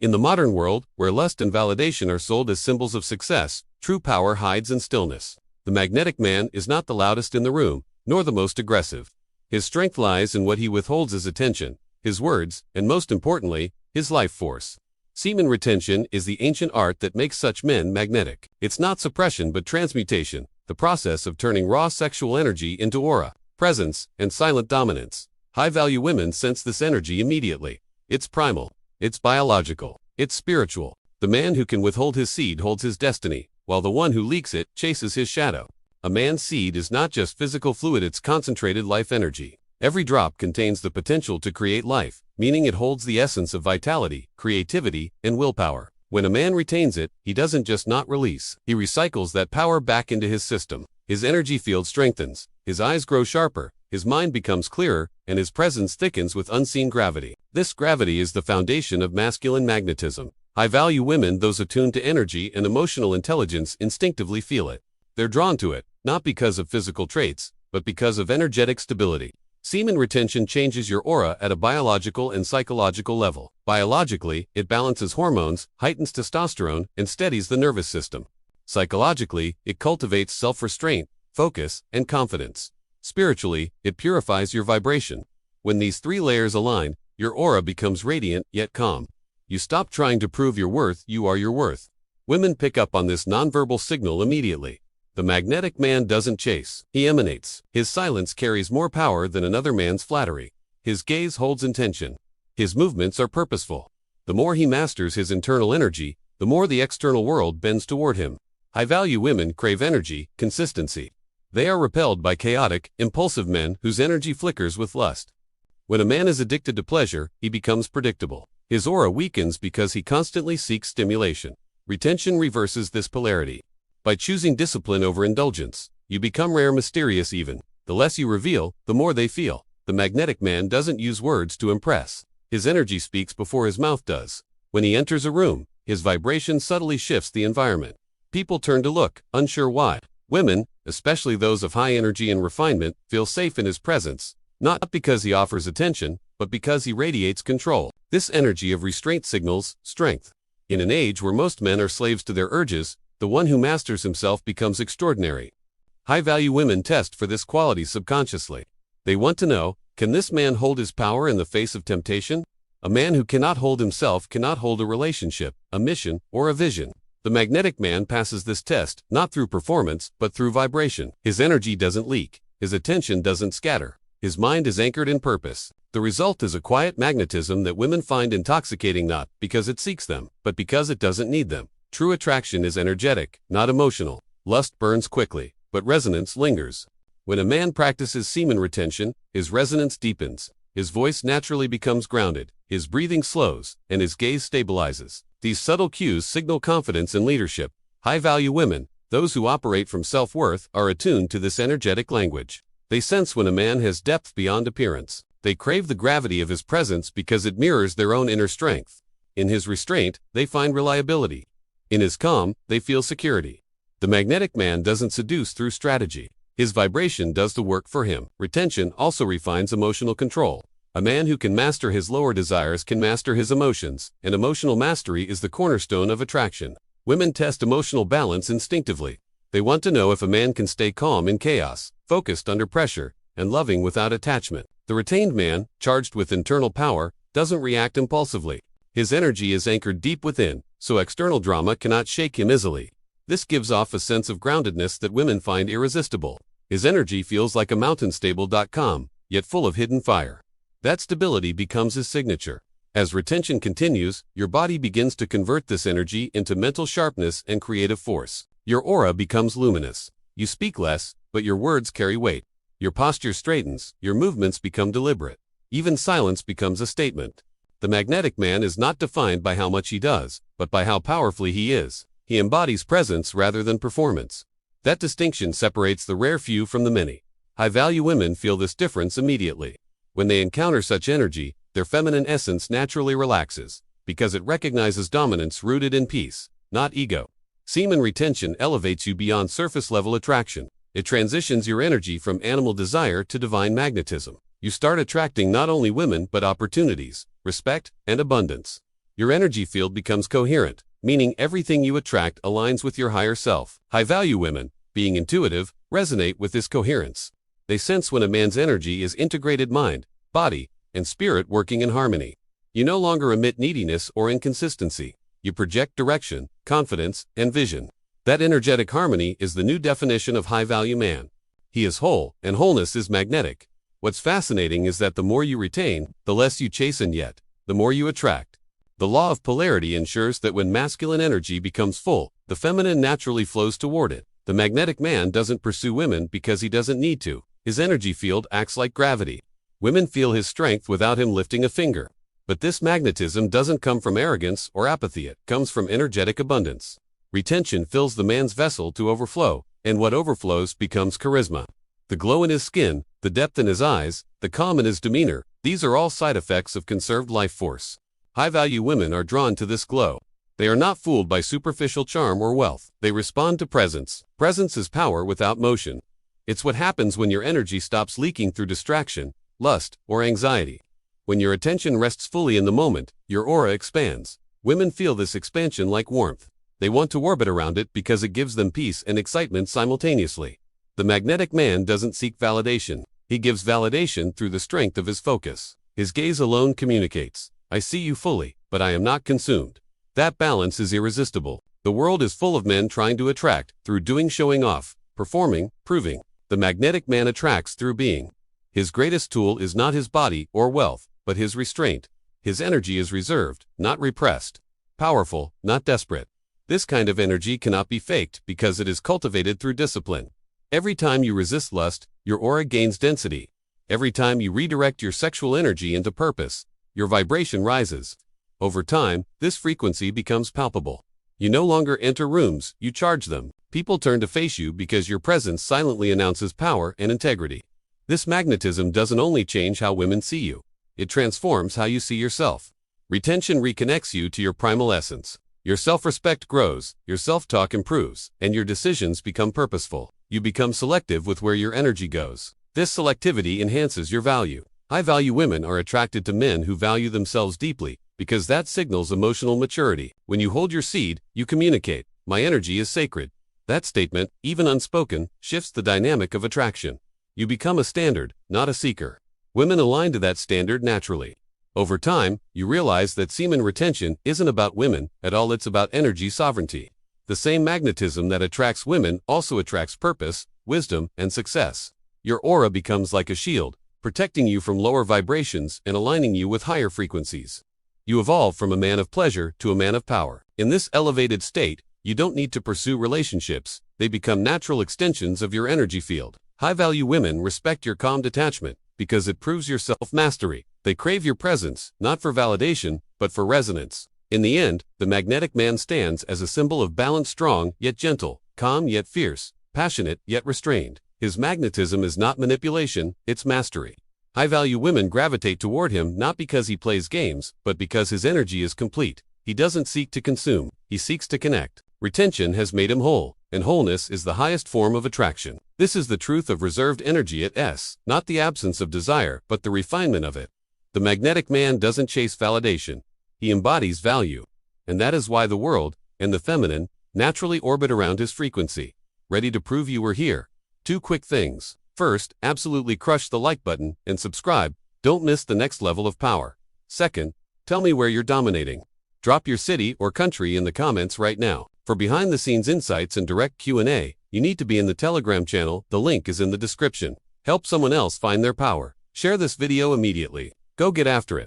In the modern world, where lust and validation are sold as symbols of success, true power hides in stillness. The magnetic man is not the loudest in the room, nor the most aggressive. His strength lies in what he withholds his attention, his words, and most importantly, his life force. Semen retention is the ancient art that makes such men magnetic. It's not suppression but transmutation, the process of turning raw sexual energy into aura, presence, and silent dominance. High-value women sense this energy immediately. It's primal. It's biological. It's spiritual. The man who can withhold his seed holds his destiny, while the one who leaks it chases his shadow. A man's seed is not just physical fluid, it's concentrated life energy. Every drop contains the potential to create life, meaning it holds the essence of vitality, creativity, and willpower. When a man retains it, he doesn't just not release, he recycles that power back into his system. His energy field strengthens, his eyes grow sharper, his mind becomes clearer, and his presence thickens with unseen gravity. This gravity is the foundation of masculine magnetism. High-value women, those attuned to energy and emotional intelligence, instinctively feel it. They're drawn to it, not because of physical traits, but because of energetic stability. Semen retention changes your aura at a biological and psychological level. Biologically, it balances hormones, heightens testosterone, and steadies the nervous system. Psychologically, it cultivates self-restraint, focus, and confidence. Spiritually, it purifies your vibration. When these three layers align, your aura becomes radiant yet calm. You stop trying to prove your worth, you are your worth. Women pick up on this nonverbal signal immediately. The magnetic man doesn't chase, he emanates. His silence carries more power than another man's flattery. His gaze holds intention. His movements are purposeful. The more he masters his internal energy, the more the external world bends toward him. High-value women crave energy, consistency. They are repelled by chaotic, impulsive men whose energy flickers with lust. When a man is addicted to pleasure, he becomes predictable. His aura weakens because he constantly seeks stimulation. Retention reverses this polarity. By choosing discipline over indulgence, you become rare, mysterious even. The less you reveal, the more they feel. The magnetic man doesn't use words to impress. His energy speaks before his mouth does. When he enters a room, his vibration subtly shifts the environment. People turn to look, unsure why. Women, especially those of high energy and refinement, feel safe in his presence, not because he offers attention, but because he radiates control. This energy of restraint signals strength. In an age where most men are slaves to their urges, the one who masters himself becomes extraordinary. High-value women test for this quality subconsciously. They want to know, can this man hold his power in the face of temptation? A man who cannot hold himself cannot hold a relationship, a mission, or a vision. The magnetic man passes this test, not through performance, but through vibration. His energy doesn't leak. His attention doesn't scatter. His mind is anchored in purpose. The result is a quiet magnetism that women find intoxicating, not because it seeks them, but because it doesn't need them. True attraction is energetic, not emotional. Lust burns quickly, but resonance lingers. When a man practices semen retention, his resonance deepens. His voice naturally becomes grounded, his breathing slows, and his gaze stabilizes. These subtle cues signal confidence and leadership. High-value women, those who operate from self-worth, are attuned to this energetic language. They sense when a man has depth beyond appearance. They crave the gravity of his presence because it mirrors their own inner strength. In his restraint, they find reliability. In his calm, they feel security. The magnetic man doesn't seduce through strategy. His vibration does the work for him. Retention also refines emotional control. A man who can master his lower desires can master his emotions, and emotional mastery is the cornerstone of attraction. Women test emotional balance instinctively. They want to know if a man can stay calm in chaos, focused under pressure, and loving without attachment. The retained man, charged with internal power, doesn't react impulsively. His energy is anchored deep within, so external drama cannot shake him easily. This gives off a sense of groundedness that women find irresistible. His energy feels like a mountain stable.com, yet full of hidden fire. That stability becomes his signature. As retention continues, your body begins to convert this energy into mental sharpness and creative force. Your aura becomes luminous. You speak less, but your words carry weight. Your posture straightens, your movements become deliberate. Even silence becomes a statement. The magnetic man is not defined by how much he does, but by how powerfully he is. He embodies presence rather than performance. That distinction separates the rare few from the many. High-value women feel this difference immediately. When they encounter such energy, their feminine essence naturally relaxes, because it recognizes dominance rooted in peace, not ego. Semen retention elevates you beyond surface-level attraction. It transitions your energy from animal desire to divine magnetism. You start attracting not only women but opportunities, respect, and abundance. Your energy field becomes coherent, meaning everything you attract aligns with your higher self. High-value women, being intuitive, resonate with this coherence. They sense when a man's energy is integrated mind, body, and spirit working in harmony. You no longer emit neediness or inconsistency. You project direction, confidence, and vision. That energetic harmony is the new definition of high-value man. He is whole, and wholeness is magnetic. What's fascinating is that the more you retain, the less you chase, and yet, the more you attract. The law of polarity ensures that when masculine energy becomes full, the feminine naturally flows toward it. The magnetic man doesn't pursue women because he doesn't need to. His energy field acts like gravity. Women feel his strength without him lifting a finger. But this magnetism doesn't come from arrogance or apathy, it comes from energetic abundance. Retention fills the man's vessel to overflow, and what overflows becomes charisma. The glow in his skin, the depth in his eyes, the calm in his demeanor, these are all side effects of conserved life force. High-value women are drawn to this glow. They are not fooled by superficial charm or wealth. They respond to presence. Presence is power without motion. It's what happens when your energy stops leaking through distraction, lust, or anxiety. When your attention rests fully in the moment, your aura expands. Women feel this expansion like warmth. They want to orbit around it because it gives them peace and excitement simultaneously. The magnetic man doesn't seek validation. He gives validation through the strength of his focus. His gaze alone communicates. I see you fully, but I am not consumed. That balance is irresistible. The world is full of men trying to attract through doing, showing off, performing, proving. The magnetic man attracts through being. His greatest tool is not his body or wealth, but his restraint. His energy is reserved, not repressed. Powerful, not desperate. This kind of energy cannot be faked because it is cultivated through discipline. Every time you resist lust, your aura gains density. Every time you redirect your sexual energy into purpose, your vibration rises. Over time, this frequency becomes palpable. You no longer enter rooms, you charge them. People turn to face you because your presence silently announces power and integrity. This magnetism doesn't only change how women see you, it transforms how you see yourself. Retention reconnects you to your primal essence. Your self-respect grows, your self-talk improves, and your decisions become purposeful. You become selective with where your energy goes. This selectivity enhances your value. High-value women are attracted to men who value themselves deeply, because that signals emotional maturity. When you hold your seed, you communicate, "My energy is sacred." That statement, even unspoken, shifts the dynamic of attraction. You become a standard, not a seeker. Women align to that standard naturally. Over time, you realize that semen retention isn't about women at all, it's about energy sovereignty. The same magnetism that attracts women also attracts purpose, wisdom, and success. Your aura becomes like a shield, protecting you from lower vibrations and aligning you with higher frequencies. You evolve from a man of pleasure to a man of power. In this elevated state, you don't need to pursue relationships, they become natural extensions of your energy field. High-value women respect your calm detachment because it proves your self-mastery. They crave your presence, not for validation, but for resonance. In the end, the magnetic man stands as a symbol of balance, strong yet gentle, calm yet fierce, passionate yet restrained. His magnetism is not manipulation, it's mastery. High-value women gravitate toward him not because he plays games, but because his energy is complete. He doesn't seek to consume, he seeks to connect. Retention has made him whole, and wholeness is the highest form of attraction. This is the truth of reserved energy at S, not the absence of desire, but the refinement of it. The magnetic man doesn't chase validation, he embodies value. And that is why the world, and the feminine, naturally orbit around his frequency. Ready to prove you were here? 2 quick things. First, absolutely crush the like button and subscribe. Don't miss the next level of power. Second, tell me where you're dominating. Drop your city or country in the comments right now. For behind-the-scenes insights and direct Q&A, you need to be in the Telegram channel. The link is in the description. Help someone else find their power. Share this video immediately. Go get after it.